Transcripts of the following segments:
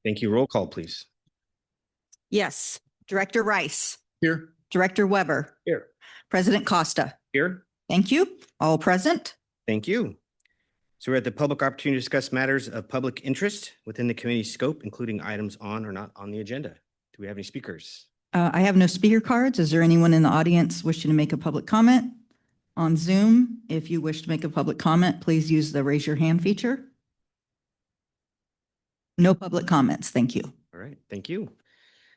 Thank you. Roll call, please. Yes. Director Rice. Here. Director Weber. Here. President Costa. Here. Thank you. All present. Thank you. So we're at the public opportunity to discuss matters of public interest within the committee's scope, including items on or not on the agenda. Do we have any speakers? I have no speaker cards. Is there anyone in the audience wishing to make a public comment? On Zoom, if you wish to make a public comment, please use the raise your hand feature. No public comments. Thank you. All right. Thank you.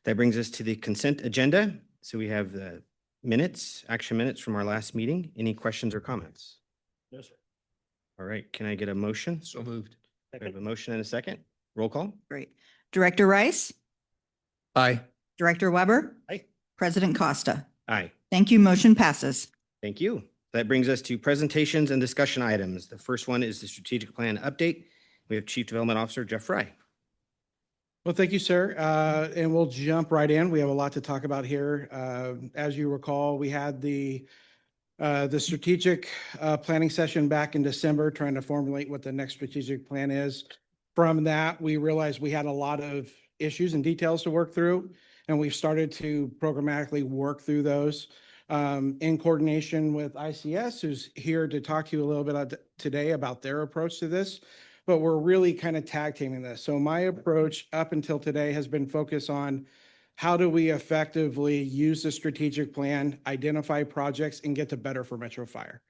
That brings us to the consent agenda. So we have the minutes, action minutes from our last meeting. Any questions or comments? No, sir. All right. Can I get a motion? So moved. We have a motion and a second. Roll call. Great. Director Rice. Aye. Director Weber. Aye. President Costa. Aye. Thank you. Motion passes. Thank you. That brings us to presentations and discussion items. The first one is the strategic plan update. We have Chief Development Officer Jeff Fry. Well, thank you, sir. And we'll jump right in. We have a lot to talk about here. As you recall, we had the strategic planning session back in December, trying to formulate what the next strategic plan is. From that, we realized we had a lot of issues and details to work through, and we've started to programmatically work through those in coordination with ICS, who's here to talk to you a little bit today about their approach to this. But we're really kind of tag teaming this. So my approach up until today has been focused on how do we effectively use the strategic plan, identify projects, and get to better for Metro Fire.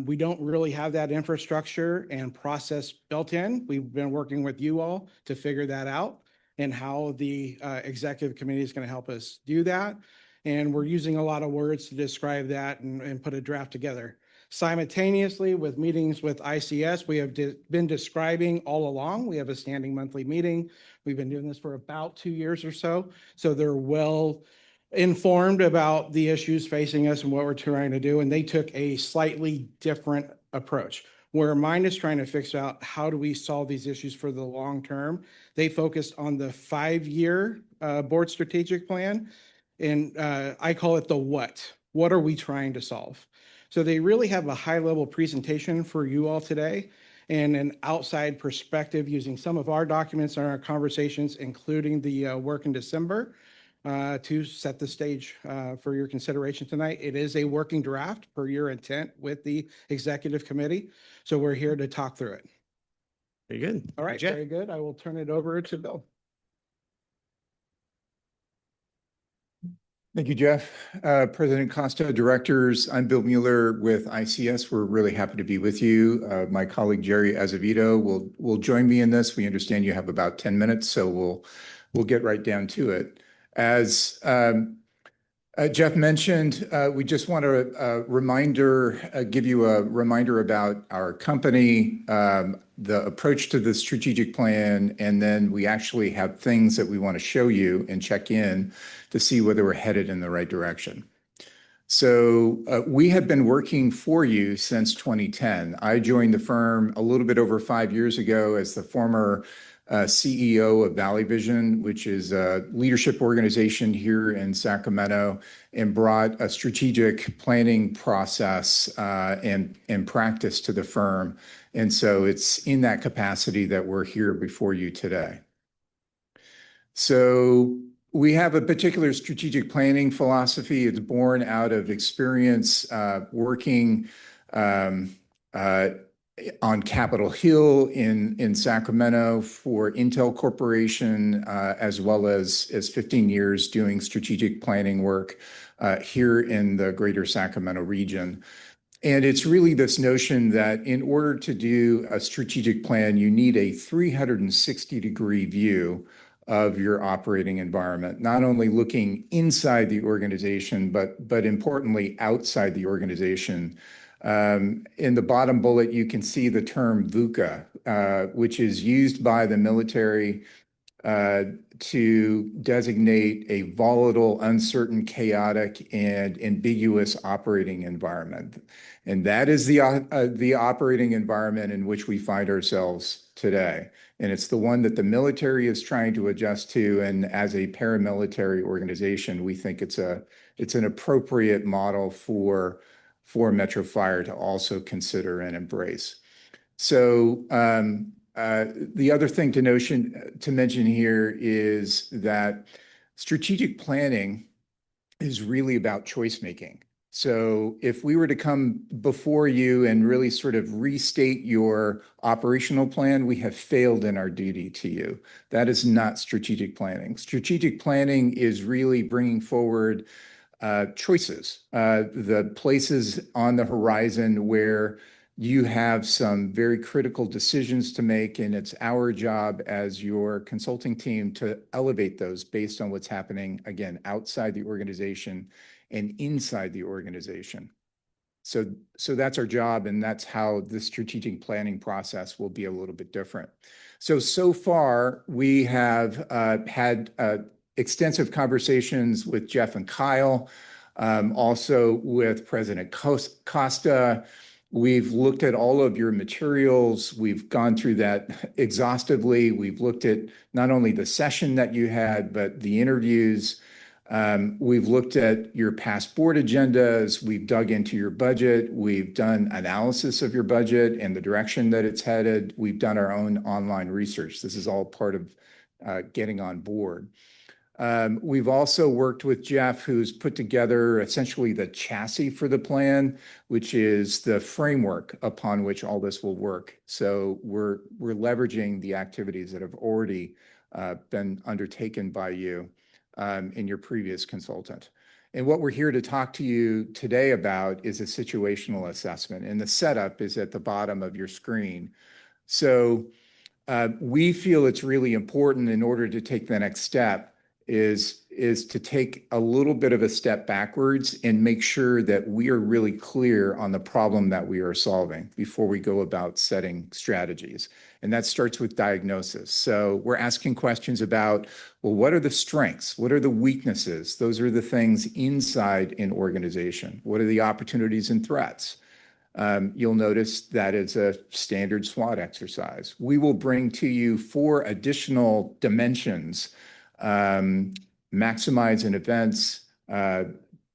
We don't really have that infrastructure and process built in. We've been working with you all to figure that out and how the executive committee is going to help us do that. And we're using a lot of words to describe that and put a draft together. Simultaneously, with meetings with ICS, we have been describing all along. We have a standing monthly meeting. We've been doing this for about 2 years or so. So they're well informed about the issues facing us and what we're trying to do. And they took a slightly different approach. Where mine is trying to fix out how do we solve these issues for the long term. They focused on the 5-year board strategic plan. And I call it the what. What are we trying to solve? So they really have a high-level presentation for you all today and an outside perspective using some of our documents and our conversations, including the work in December, to set the stage for your consideration tonight. It is a working draft per your intent with the executive committee. So we're here to talk through it. Very good. All right, Jeff. very good. I will turn it over to Bill. Thank you, Jeff. President Costa, directors, I'm Bill Mueller with ICS. We're really happy to be with you. My colleague Jerry Azevedo will join me in this. We understand you have about 10 minutes, so we'll get right down to it. As Jeff mentioned, we just want to give you a reminder about our company, the approach to the strategic plan, and then we actually have things that we want to show you and check in to see whether we're headed in the right direction. So we have been working for you since 2010. I joined the firm a little bit over 5 years ago as the former CEO of Valley Vision, which is a leadership organization here in Sacramento, and brought a strategic planning process and practice to the firm. And so it's in that capacity that we're here before you today. So we have a particular strategic planning philosophy. It's born out of experience working on Capitol Hill in Sacramento for Intel Corporation, as well as 15 years doing strategic planning work here in the greater Sacramento region. And it's really this notion that in order to do a strategic plan, you need a 360-degree view of your operating environment, not only looking inside the organization, but importantly, outside the organization. In the bottom bullet, you can see the term VUCA, which is used by the military to designate a volatile, uncertain, chaotic, and ambiguous operating environment. And that is the operating environment in which we find ourselves today. And it's the one that the military is trying to adjust to. And as a paramilitary organization, we think it's an appropriate model for Metro Fire to also consider and embrace. So The other thing to mention here is that strategic planning is really about choice making. So if we were to come before you and really sort of restate your operational plan, we have failed in our duty to you. That is not strategic planning. Strategic planning is really bringing forward choices, the places on the horizon where you have some very critical decisions to make, and it's our job as your consulting team to elevate those based on what's happening, again, outside the organization and inside the organization. So that's our job, and that's how the strategic planning process will be a little bit different. So far, we have had extensive conversations with Jeff and Kyle, also with President Costa. We've looked at all of your materials. We've gone through that exhaustively. We've looked at not only the session that you had, but the interviews. We've looked at your past board agendas. We've dug into your budget. We've done analysis of your budget and the direction that it's headed. We've done our own online research. This is all part of getting on board. We've also worked with Jeff, who's put together essentially the chassis for the plan, which is the framework upon which all this will work. So we're leveraging the activities that have already been undertaken by you in your previous consultant. And what we're here to talk to you today about is a situational assessment, and the setup is at the bottom of your screen. So we feel it's really important in order to take the next step is to take a little bit of a step backwards and make sure that we are really clear on the problem that we are solving before we go about setting strategies. And that starts with diagnosis. So we're asking questions about, well, what are the strengths? What are the weaknesses? Those are the things inside an organization. What are the opportunities and threats? You'll notice that it's a standard SWOT exercise. We will bring to you 4 additional dimensions: maximize in events,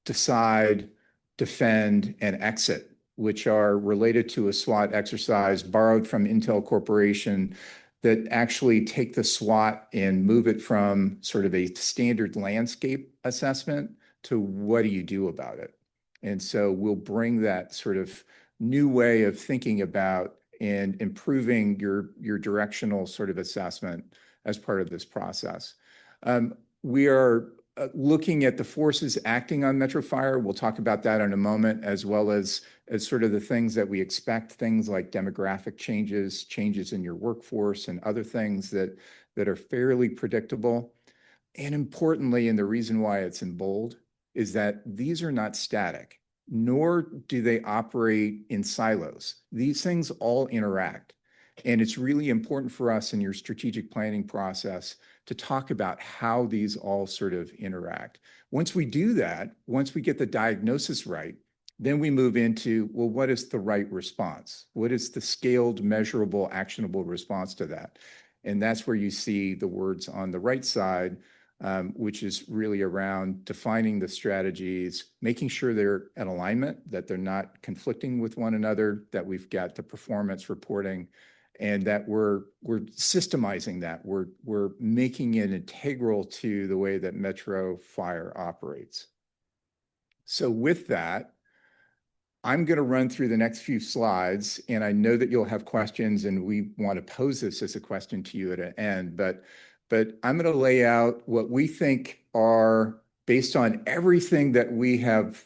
decide, defend, and exit, which are related to a SWOT exercise borrowed from Intel Corporation that actually take the SWOT and move it from sort of a standard landscape assessment to what do you do about it? And so we'll bring that sort of new way of thinking about and improving your directional sort of assessment as part of this process. We are looking at the forces acting on Metro Fire. We'll talk about that in a moment, as well as sort of the things that we expect, things like demographic changes, changes in your workforce, and other things that are fairly predictable. And importantly, and the reason why it's in bold, is that these are not static, nor do they operate in silos. These things all interact. And it's really important for us in your strategic planning process to talk about how these all sort of interact. Once we do that, once we get the diagnosis right, then we move into, well, what is the right response? What is the scaled, measurable, actionable response to that? And that's where you see the words on the right side, which is really around defining the strategies, making sure they're in alignment, that they're not conflicting with one another, that we've got the performance reporting, and that we're systemizing that. We're making it integral to the way that Metro Fire operates. So with that, I'm going to run through the next few slides, and I know that you'll have questions, and we want to pose this as a question to you at an end, but I'm going to lay out what we think are, based on everything that we have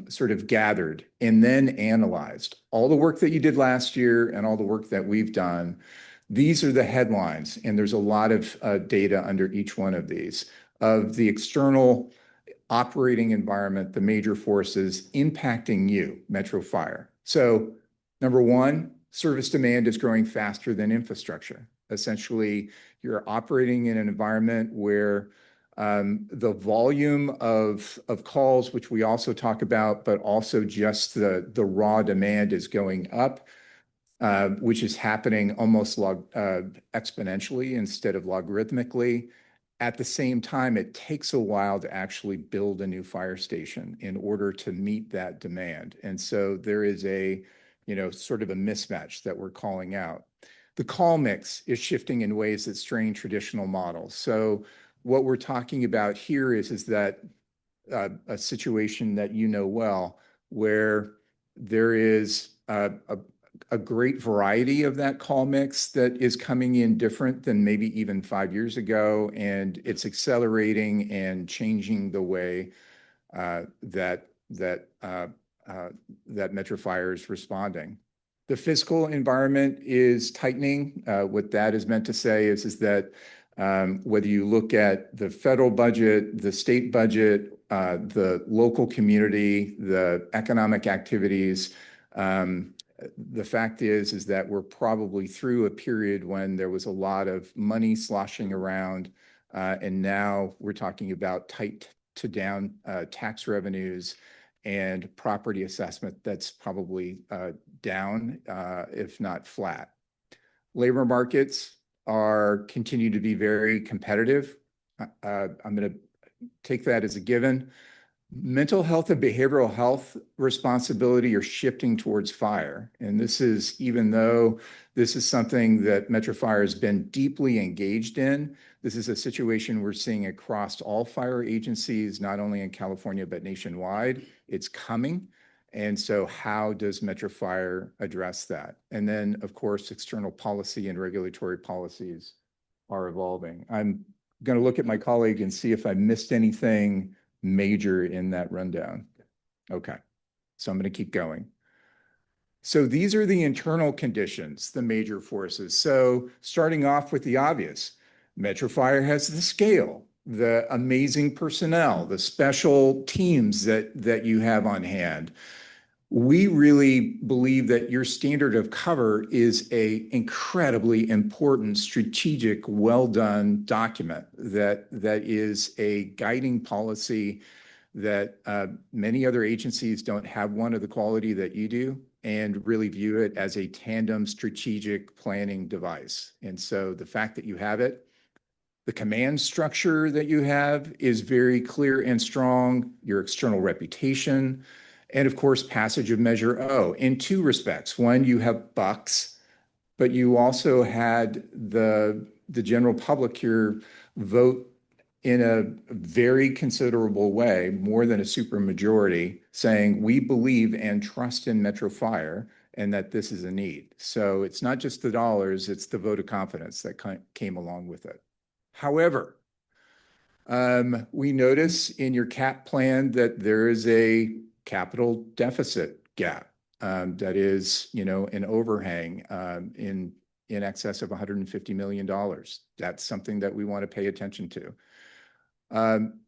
sort of gathered and then analyzed, all the work that you did last year and all the work that we've done. These are the headlines, and there's a lot of data under each one of these, of the external operating environment, the major forces impacting you, Metro Fire. So number one, service demand is growing faster than infrastructure. Essentially, you're operating in an environment where the volume of calls, which we also talk about, but also just the raw demand is going up, which is happening almost exponentially instead of logarithmically. At the same time, it takes a while to actually build a new fire station in order to meet that demand. And so there is a, sort of a mismatch that we're calling out. The call mix is shifting in ways that strain traditional models. So what we're talking about here is that a situation that you know well, where there is a great variety of that call mix that is coming in different than maybe even 5 years ago, and it's accelerating and changing the way that Metro Fire is responding. The fiscal environment is tightening. What that is meant to say is that whether you look at the federal budget, the state budget, the local community, the economic activities, the fact is that we're probably through a period when there was a lot of money sloshing around, and now we're talking about tight to down tax revenues and property assessment that's probably down, if not flat. Labor markets continue to be very competitive. I'm going to take that as a given. Mental health and behavioral health responsibility are shifting towards fire. And this is, even though this is something that Metro Fire has been deeply engaged in, this is a situation we're seeing across all fire agencies, not only in California, but nationwide. It's coming. And so how does Metro Fire address that? And then, of course, external policy and regulatory policies are evolving. I'm going to look at my colleague and see if I missed anything major in that rundown. Okay, so I'm going to keep going. So these are the internal conditions, the major forces. So starting off with the obvious, Metro Fire has the scale, the amazing personnel, the special teams that you have on hand. We really believe that your standard of cover is an incredibly important, strategic, well-done document that is a guiding policy that many other agencies don't have one of the quality that you do, and really view it as a tandem strategic planning device. And so the fact that you have it, the command structure that you have is very clear and strong, your external reputation, and of course, passage of Measure O in two respects. One, you have bucks, but you also had the general public here vote in a very considerable way, more than a supermajority, saying we believe and trust in Metro Fire and that this is a need. So it's not just the dollars, it's the vote of confidence that came along with it. However, we notice in your cap plan that there is a capital deficit gap that is, an overhang in excess of $150 million. That's something that we want to pay attention to.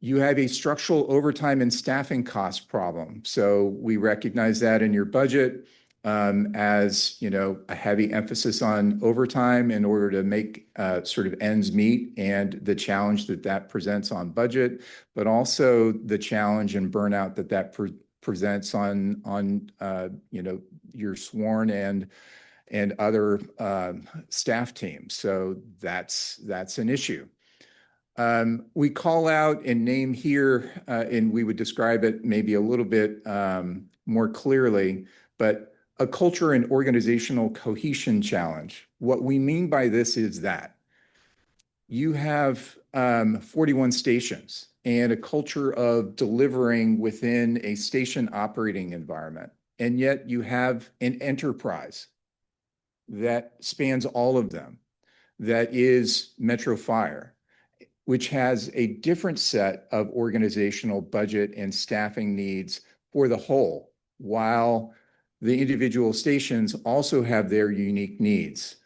You have a structural overtime and staffing cost problem. So we recognize that in your budget as, a heavy emphasis on overtime in order to make sort of ends meet, and the challenge that presents on budget, but also the challenge and burnout that presents on your sworn and other staff teams. So that's an issue. We call out and name here, and we would describe it maybe a little bit more clearly, but a culture and organizational cohesion challenge. What we mean by this is that you have 41 stations and a culture of delivering within a station operating environment. And yet you have an enterprise that spans all of them, that is Metro Fire, which has a different set of organizational budget and staffing needs for the whole, while the individual stations also have their unique needs.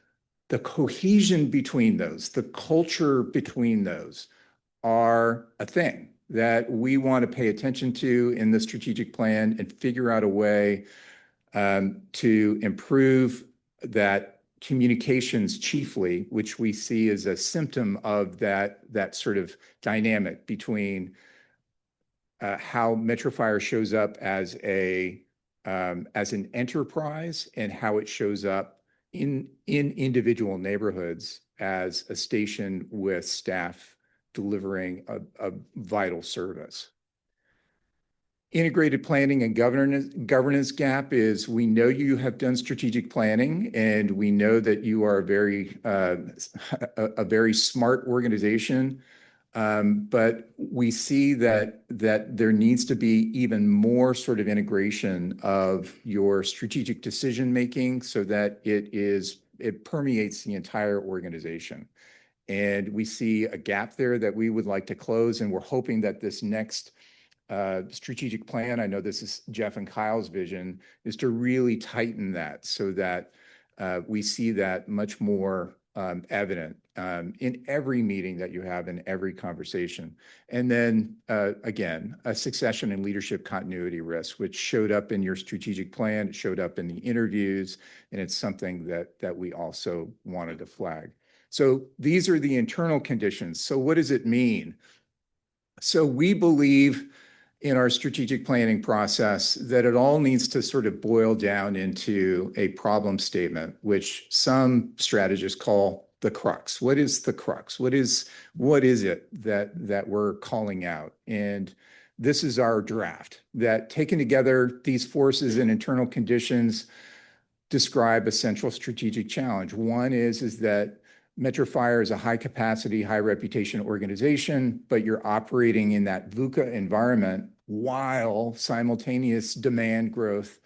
The cohesion between those, the culture between those are a thing that we want to pay attention to in the strategic plan and figure out a way to improve that communications chiefly, which we see as a symptom of that sort of dynamic between how Metro Fire shows up as an enterprise and how it shows up in individual neighborhoods as a station with staff delivering a vital service. Integrated planning and governance gap is we know you have done strategic planning, and we know that you are a very smart organization. But we see that there needs to be even more sort of integration of your strategic decision making so that it permeates the entire organization. And we see a gap there that we would like to close, and we're hoping that this next strategic plan, I know this is Jeff and Kyle's vision, is to really tighten that so that we see that much more evident in every meeting that you have, in every conversation. And then again, a succession and leadership continuity risk, which showed up in your strategic plan, it showed up in the interviews, and it's something that we also wanted to flag. So these are the internal conditions. So what does it mean? So we believe in our strategic planning process that it all needs to sort of boil down into a problem statement, which some strategists call the crux. What is the crux? What is it that we're calling out? And this is our draft that, taken together, these forces and internal conditions describe a central strategic challenge. One is that Metro Fire is a high capacity, high reputation organization, but you're operating in that VUCA environment while simultaneous demand growth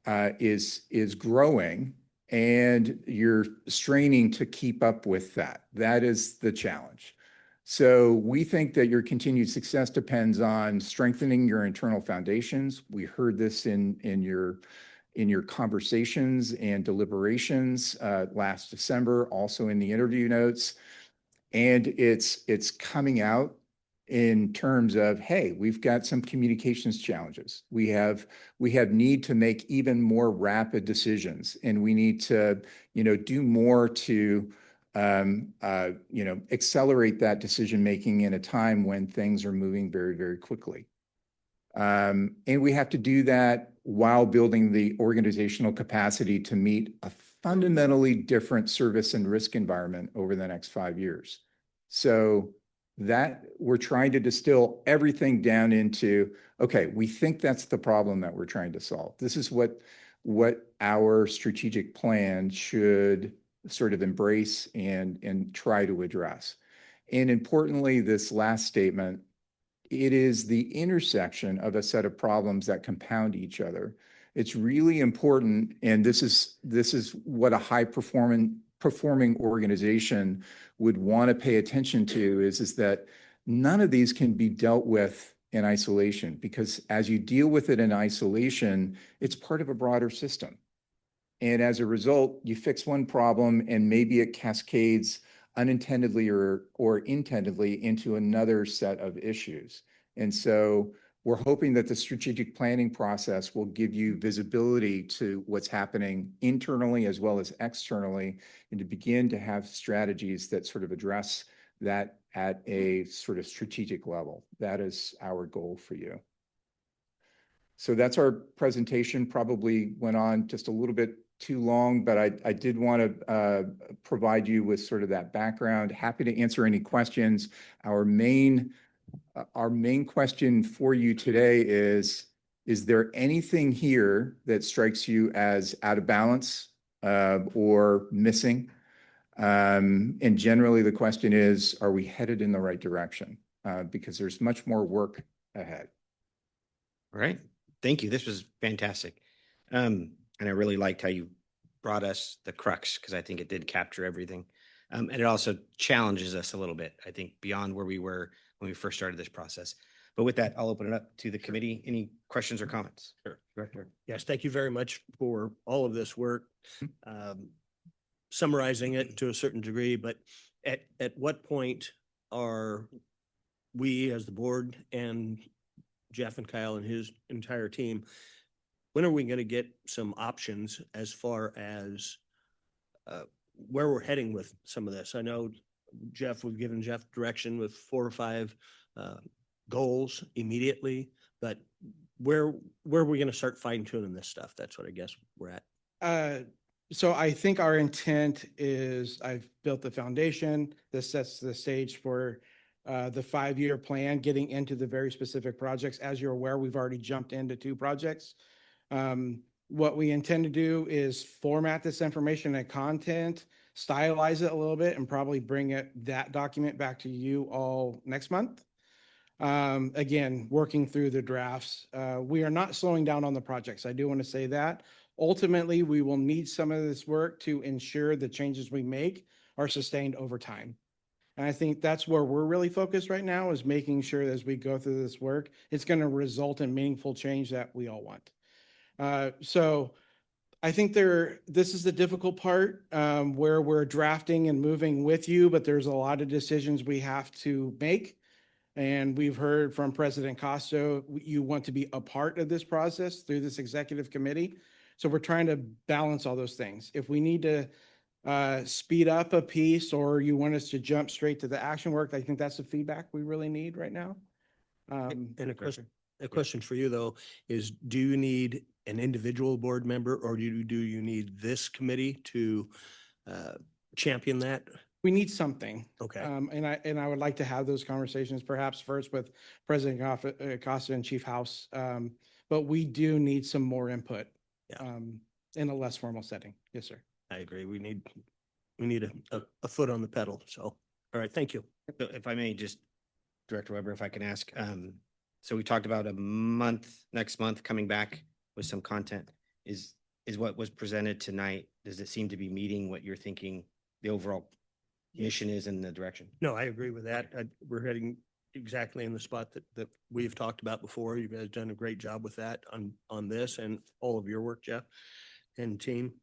is growing, and you're straining to keep up with that. That is the challenge. So we think that your continued success depends on strengthening your internal foundations. We heard this in your conversations and deliberations last December, also in the interview notes. And it's coming out in terms of, hey, we've got some communications challenges. We have need to make even more rapid decisions, and we need to, do more to, accelerate that decision making in a time when things are moving very, very quickly. And we have to do that while building the organizational capacity to meet a fundamentally different service and risk environment over the next 5 years. So that we're trying to distill everything down into, okay, we think that's the problem that we're trying to solve. This is what our strategic plan should sort of embrace and try to address. And importantly, this last statement, it is the intersection of a set of problems that compound each other. It's really important, and this is what a high performing organization would want to pay attention to, is that none of these can be dealt with in isolation, because as you deal with it in isolation, it's part of a broader system. And as a result, you fix one problem and maybe it cascades unintendedly or intendedly into another set of issues. And so we're hoping that the strategic planning process will give you visibility to what's happening internally as well as externally, and to begin to have strategies that sort of address that at a sort of strategic level. That is our goal for you. So that's our presentation. Probably went on just a little bit too long, but I did want to provide you with sort of that background. Happy to answer any questions. Our main question for you today is there anything here that strikes you as out of balance or missing? And generally the question is, are we headed in the right direction? Because there's much more work ahead. All right. Thank you. This was fantastic. And I really liked how you brought us the crux, because I think it did capture everything. And it also challenges us a little bit, I think, beyond where we were when we first started this process. But with that, I'll open it up to the committee. Any questions or comments? Sure. Director. Yes, thank you very much for all of this work, summarizing it to a certain degree. But at what point are we as the board and Jeff and Kyle and his entire team, when are we going to get some options as far as where we're heading with some of this? I know, Jeff, we've given Jeff direction with 4 or 5 goals immediately, but where are we going to start fine tuning this stuff? That's what I guess we're at. So I think our intent is, I've built the foundation. This sets the stage for the 5-year plan, getting into the very specific projects. As you're aware, we've already jumped into 2 projects. What we intend to do is format this information and content, stylize it a little bit, and probably bring that document back to you all next month. Again, working through the drafts. We are not slowing down on the projects. I do want to say that. Ultimately, we will need some of this work to ensure the changes we make are sustained over time. And I think that's where we're really focused right now, is making sure that as we go through this work, it's going to result in meaningful change that we all want. So I think this is the difficult part, where we're drafting and moving with you, but there's a lot of decisions we have to make. And we've heard from President Costo, you want to be a part of this process through this executive committee. So we're trying to balance all those things. If we need to speed up a piece, or you want us to jump straight to the action work, I think that's the feedback we really need right now. And a question for you though, is do you need an individual board member, or do you need this committee to champion that? We need something. Okay. And I would like to have those conversations perhaps first with President Costa and Chief House. But we do need some more input. Yeah. In a less formal setting. Yes, sir. I agree. We need a foot on the pedal. So, all right. Thank you. So if I may, just Director Weber, if I can ask, so we talked about next month coming back with some content. Is what was presented tonight, does it seem to be meeting what you're thinking the overall mission is in the direction? No, I agree with that. We're heading exactly in the spot that we've talked about before. You guys done a great job with that on this and all of your work, Jeff and team.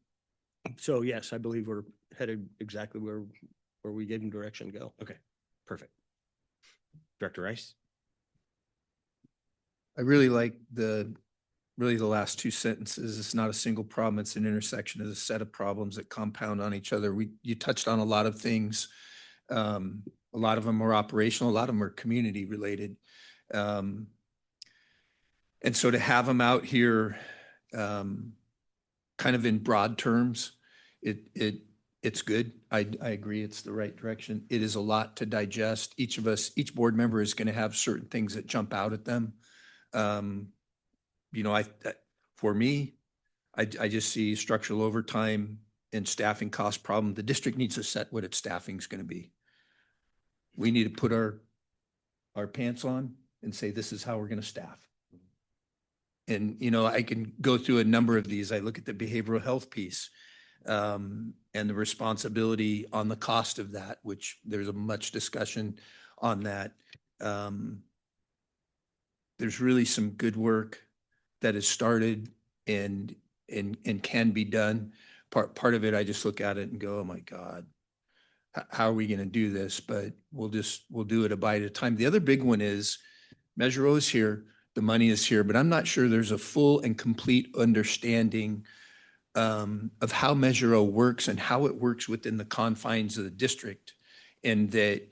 So yes, I believe we're headed exactly where we gave them direction to go. Okay, perfect. Director Rice? I really like the last 2 sentences. It's not a single problem. It's an intersection of a set of problems that compound on each other. You touched on a lot of things. A lot of them are operational. A lot of them are community related. And so to have them out here, kind of in broad terms, it's good. I agree. It's the right direction. It is a lot to digest. Each board member is going to have certain things that jump out at them. For me, I just see structural overtime and staffing cost problem. The district needs to set what its staffing is going to be. We need to put our pants on and say, this is how we're going to staff. And, I can go through a number of these. I look at the behavioral health piece, and the responsibility on the cost of that, which there's a much discussion on that. There's really some good work that has started and can be done. Part of it, I just look at it and go, oh my God, how are we going to do this? But we'll do it a bite at a time. The other big one is Measure O is here, the money is here, but I'm not sure there's a full and complete understanding of how Measure O works and how it works within the confines of the district, and that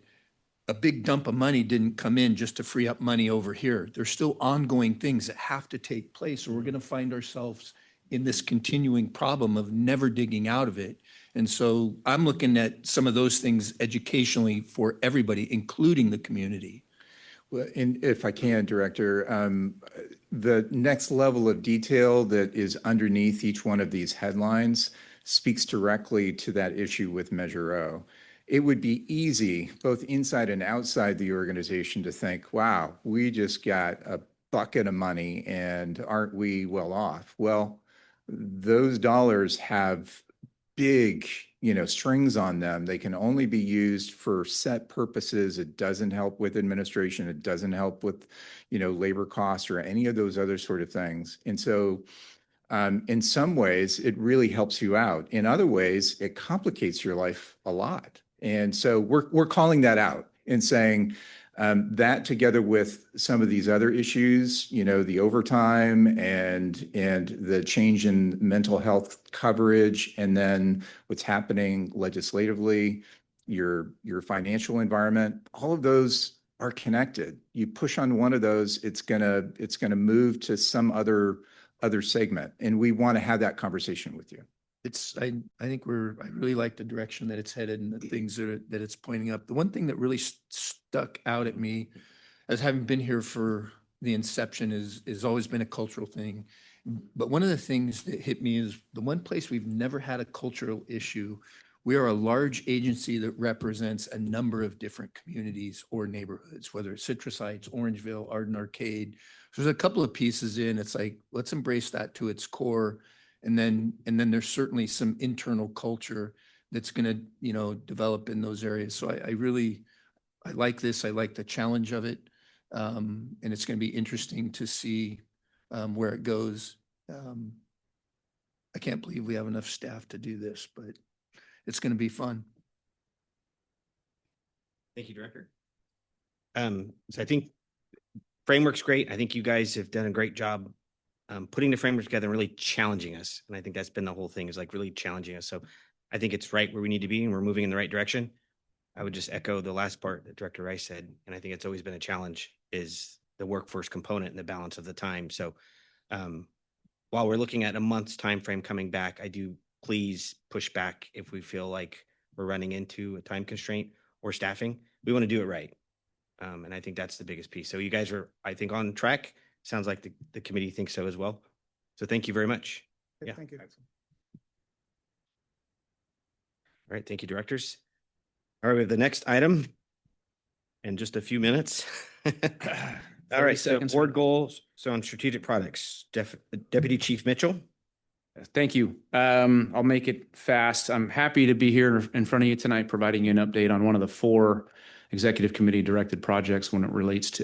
a big dump of money didn't come in just to free up money over here. There's still ongoing things that have to take place, or we're going to find ourselves in this continuing problem of never digging out of it. And so I'm looking at some of those things educationally for everybody, including the community. Well, and if I can, Director, the next level of detail that is underneath each one of these headlines speaks directly to that issue with Measure O. It would be easy, both inside and outside the organization, to think, wow, we just got a bucket of money and aren't we well off? Well, those dollars have big, strings on them. They can only be used for set purposes. It doesn't help with administration. It doesn't help with, labor costs or any of those other sort of things. And so in some ways, it really helps you out. In other ways, it complicates your life a lot. And so we're calling that out and saying that, together with some of these other issues, the overtime and the change in mental health coverage, and then what's happening legislatively, your financial environment, all of those are connected. You push on one of those, it's gonna move to some other segment, and we want to have that conversation with you. I think I really like the direction that it's headed and the things that it's pointing up. The one thing that really stuck out at me as having been here for the inception is always been a cultural thing. But one of the things that hit me is the one place we've never had a cultural issue. We are a large agency that represents a number of different communities or neighborhoods, whether it's Citrus Heights, Orangeville, Arden Arcade. So there's a couple of pieces in, it's like, let's embrace that to its core. And then there's certainly some internal culture that's going to, develop in those areas. So I like this. I like the challenge of it. And it's going to be interesting to see where it goes. I can't believe we have enough staff to do this, but it's going to be fun. Thank you, Director. So I think framework's great. I think you guys have done a great job putting the framework together and really challenging us. And I think that's been the whole thing, is like really challenging us. So I think it's right where we need to be and we're moving in the right direction. I would just echo the last part that Director Rice said. And I think it's always been a challenge, is the workforce component and the balance of the time. So while we're looking at a month's time frame coming back, I do please push back if we feel like we're running into a time constraint or staffing. We want to do it right. And I think that's the biggest piece. So you guys are, I think, on track. Sounds like the committee thinks so as well. So thank you very much. Okay, Yeah. thank you. All right. Thank you, directors. All right. We have the next item in just a few minutes. All right. So seconds. board goals. So on strategic products, Deputy Chief Mitchell. Thank you. I'll make it fast. I'm happy to be here in front of you tonight, providing you an update on one of the 4 executive committee directed projects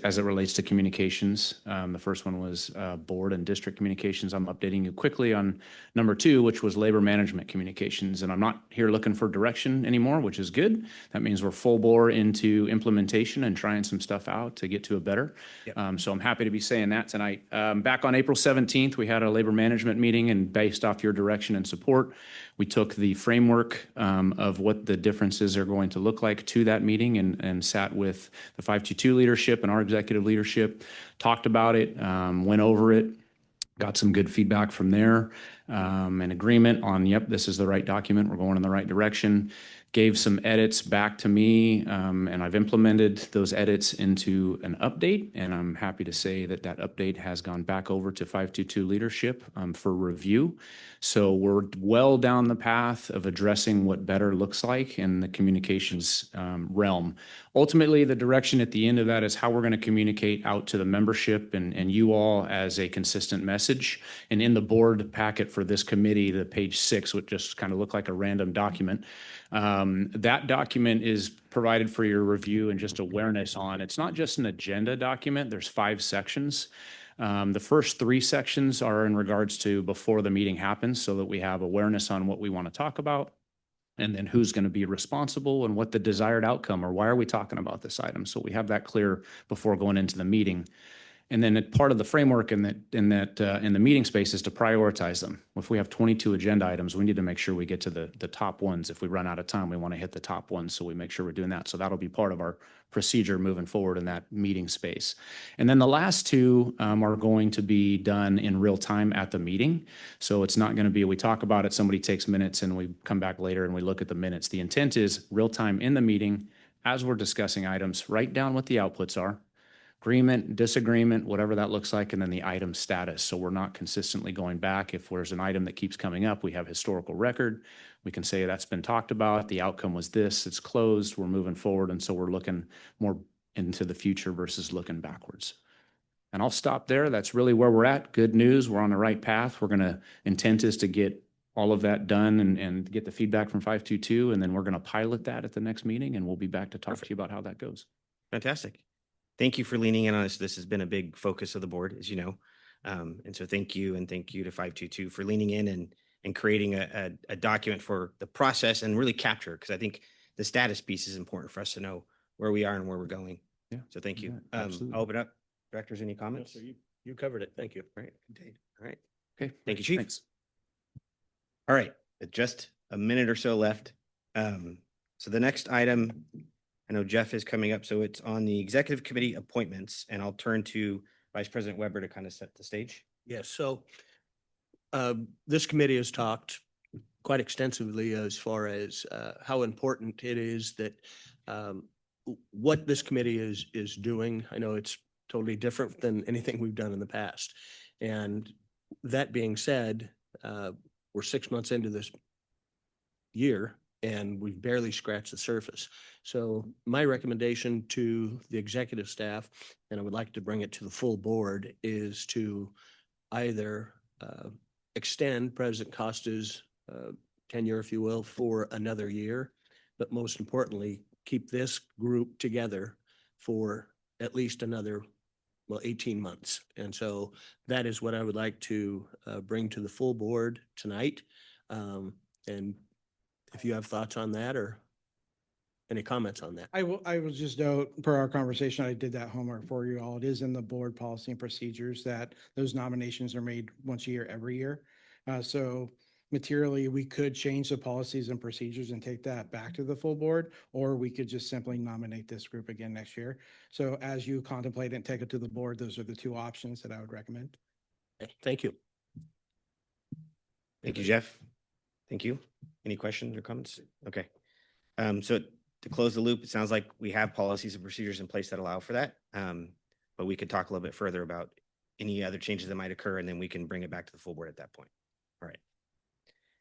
as it relates to communications. The first one was board and district communications. I'm updating you quickly on number 2, which was labor management communications. And I'm not here looking for direction anymore, which is good. That means we're full bore into implementation and trying some stuff out to get to a better. Yep. So I'm happy to be saying that tonight. Back on April 17th, we had a labor management meeting, and based off your direction and support, we took the framework of what the differences are going to look like to that meeting and sat with the 522 leadership and our executive leadership, talked about it, went over it, got some good feedback from there, an agreement on, yep, this is the right document, we're going in the right direction. Gave some edits back to me, and I've implemented those edits into an update, and I'm happy to say that that update has gone back over to 522 leadership for review. So we're well down the path of addressing what better looks like in the communications realm. Ultimately, the direction at the end of that is how we're going to communicate out to the membership and you all as a consistent message. And in the board packet for this committee, the page 6, which just kind of looked like a random document, that document is provided for your review and just awareness on. It's not just an agenda document. There's 5 sections. The first 3 sections are in regards to before the meeting happens, so that we have awareness on what we want to talk about, and then who's going to be responsible and what the desired outcome, or why are we talking about this item? So we have that clear before going into the meeting. And then part of the framework in the meeting space is to prioritize them. If we have 22 agenda items, we need to make sure we get to the top ones. If we run out of time, we want to hit the top ones, so we make sure we're doing that. So that'll be part of our procedure moving forward in that meeting space. And then the last 2 are going to be done in real time at the meeting. So it's not going to be, we talk about it, somebody takes minutes, and we come back later and we look at the minutes. The intent is real time in the meeting as we're discussing items, write down what the outputs are, agreement, disagreement, whatever that looks like, and then the item status. So we're not consistently going back. If there's an item that keeps coming up, we have historical record. We can say that's been talked about. The outcome was this, it's closed, we're moving forward. And so we're looking more into the future versus looking backwards. And I'll stop there. That's really where we're at. Good news. We're on the right path. Intent is to get all of that done and get the feedback from 522. And then we're going to pilot that at the next meeting, and we'll be back to talk to you about how that goes. Fantastic. Thank you for leaning in on us. This has been a big focus of the board, as you know. And so thank you. And thank you to 522 for leaning in and creating a document for the process and really capture, because I think the status piece is important for us to know where we are and where we're going. Yeah. So thank you. Yeah, absolutely. I'll open up. Directors, any comments? So you covered it. Thank you. All right. Indeed. All right. Okay. Thank you, Chief. Thanks. All right. Just a minute or so left. So the next item, I know Jeff is coming up, so it's on the executive committee appointments, and I'll turn to Vice President Weber to kind of set the stage. Yes, so this committee has talked quite extensively as far as how important it is that what this committee is doing. I know it's totally different than anything we've done in the past. And that being said, we're 6 months into this year and we've barely scratched the surface. So my recommendation to the executive staff, and I would like to bring it to the full board, is to either extend President Costa's tenure, if you will, for another year, but most importantly, keep this group together for at least another, 18 months. And so that is what I would like to bring to the full board tonight. And if you have thoughts on that or any comments on that. I will just note, per our conversation, I did that homework for you all. It is in the board policy and procedures that those nominations are made once a year, every year. So materially, we could change the policies and procedures and take that back to the full board, or we could just simply nominate this group again next year. So as you contemplate and take it to the board, those are the two options that I would recommend. Thank you. Thank you, Jeff. Thank you. Any questions or comments? Okay. So to close the loop, it sounds like we have policies and procedures in place that allow for that. But we could talk a little bit further about any other changes that might occur, and then we can bring it back to the full board at that point. All right.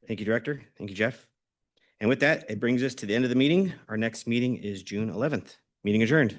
Thank you, Director. Thank you, Jeff. And with that, it brings us to the end of the meeting. Our next meeting is June 11th. Meeting adjourned.